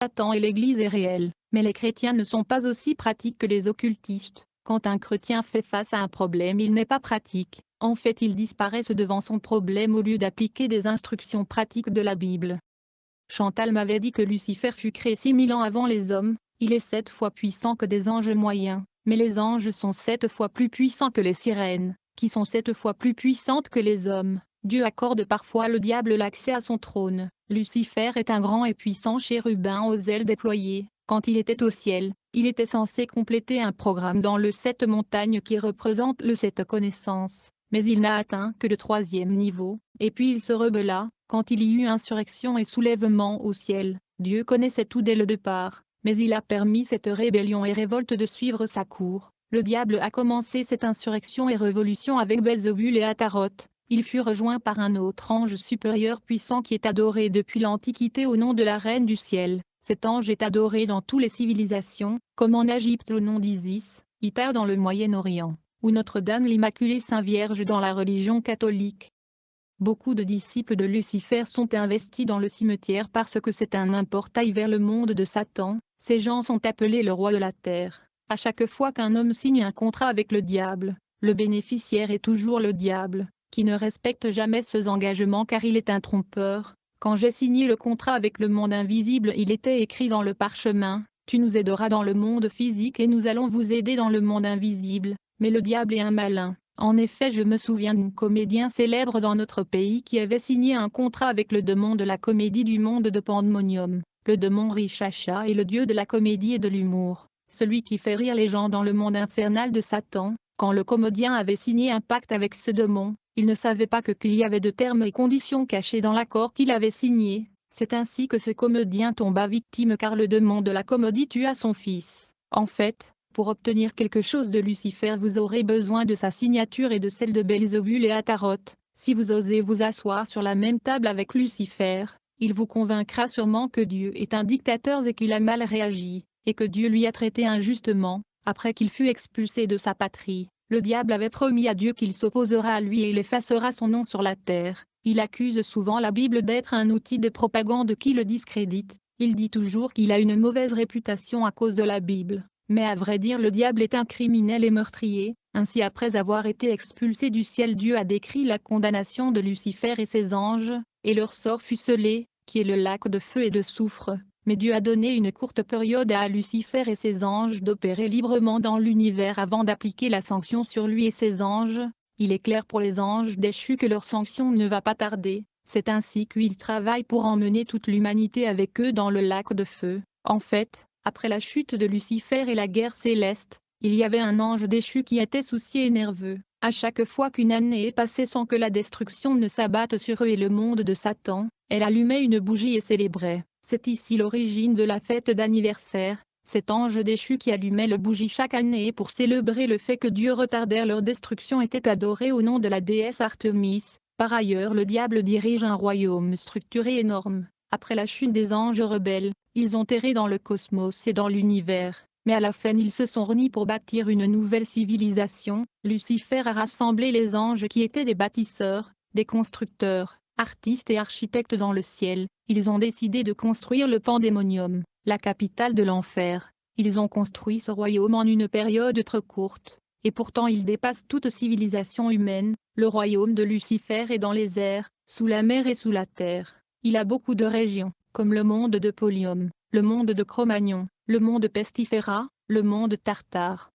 Satan et l'Église est réel, mais les chrétiens ne sont pas aussi pratiques que les occultistes. Quand un chrétien fait face à un problème, il n'est pas pratique. En fait, il disparaît devant son problème au lieu d'appliquer des instructions pratiques de la Bible. Chantal m'avait dit que Lucifer fut créé 6000 ans avant les hommes. Il est 7 fois puissant que des anges moyens, mais les anges sont 7 fois plus puissants que les sirènes, qui sont 7 fois plus puissantes que les hommes. Dieu accorde parfois au diable l'accès à son trône. Lucifer est un grand et puissant chérubin aux ailes déployées. Quand il était au ciel, il était censé compléter un programme dans le 7 montagnes qui représente le 7 connaissances, mais il n'a atteint que le 3e niveau, et puis il se rebella, quand il y eut insurrection et soulèvement au ciel. Dieu connaissait tout dès le départ, mais il a permis cette rébellion et révolte de suivre sa cour. Le diable a commencé cette insurrection et révolution avec Belzébul et Ataroth. Il fut rejoint par un autre ange supérieur puissant qui est adoré depuis l'Antiquité au nom de la Reine du Ciel. Cet ange est adoré dans toutes les civilisations, comme en Égypte au nom d'Isis, Iter dans le Moyen-Orient, ou Notre-Dame l'Immaculée Sainte Vierge dans la religion catholique. Beaucoup de disciples de Lucifer sont investis dans le cimetière parce que c'est un portail vers le monde de Satan. Ces gens sont appelés le roi de la terre. À chaque fois qu'un homme signe un contrat avec le diable, le bénéficiaire est toujours le diable, qui ne respecte jamais ses engagements car il est un trompeur. Quand j'ai signé le contrat avec le monde invisible, il était écrit dans le parchemin, « Tu nous aideras dans le monde physique et nous allons vous aider dans le monde invisible ». Mais le diable est un malin. En effet, je me souviens d'un comédien célèbre dans notre pays qui avait signé un contrat avec le démon de la comédie du monde de Pandémonium. Le démon Rishacha est le dieu de la comédie et de l'humour, celui qui fait rire les gens dans le monde infernal de Satan. Quand le comédien avait signé un pacte avec ce démon, il ne savait pas qu'il y avait de termes et conditions cachés dans l'accord qu'il avait signé. C'est ainsi que ce comédien tomba victime car le démon de la comédie tua son fils. En fait, pour obtenir quelque chose de Lucifer, vous aurez besoin de sa signature et de celle de Belzébul et Ataroth. Si vous osez vous asseoir sur la même table avec Lucifer, il vous convaincra sûrement que Dieu est un dictateur et qu'il a mal réagi, et que Dieu lui a traité injustement. Après qu'il fut expulsé de sa patrie, le diable avait promis à Dieu qu'il s'opposera à lui et il effacera son nom sur la terre. Il accuse souvent la Bible d'être un outil de propagande qui le discrédite. Il dit toujours qu'il a une mauvaise réputation à cause de la Bible. Mais à vrai dire, le diable est un criminel et meurtrier. Ainsi, après avoir été expulsé du ciel, Dieu a décrit la condamnation de Lucifer et ses anges, et leur sort fut scellé, qui est le lac de feu et de soufre. Mais Dieu a donné une courte période à Lucifer et ses anges d'opérer librement dans l'univers avant d'appliquer la sanction sur lui et ses anges. Il est clair pour les anges déchus que leur sanction ne va pas tarder. C'est ainsi qu'ils travaillent pour emmener toute l'humanité avec eux dans le lac de feu. En fait, après la chute de Lucifer et la guerre céleste, il y avait un ange déchu qui était soucieux et nerveux. À chaque fois qu'une année est passée sans que la destruction ne s'abatte sur eux et le monde de Satan, elle allumait une bougie et célébrait. C'est ici l'origine de la fête d'anniversaire. Cet ange déchu qui allumait le bougie chaque année pour célébrer le fait que Dieu retardait leur destruction était adoré au nom de la déesse Artémis. Par ailleurs, le diable dirige un royaume structuré énorme. Après la chute des anges rebelles, ils ont erré dans le cosmos et dans l'univers, mais à la fin ils se sont réunis pour bâtir une nouvelle civilisation. Lucifer a rassemblé les anges qui étaient des bâtisseurs, des constructeurs, artistes et architectes dans le ciel. Ils ont décidé de construire le Pandémonium, la capitale de l'enfer. Ils ont construit ce royaume en une période trop courte, et pourtant il dépasse toute civilisation humaine. Le royaume de Lucifer est dans les airs, sous la mer et sous la terre. Il a beaucoup de régions, comme le monde de Polium, le monde de Cro-Magnon, le monde Pestifera, le monde Tartare,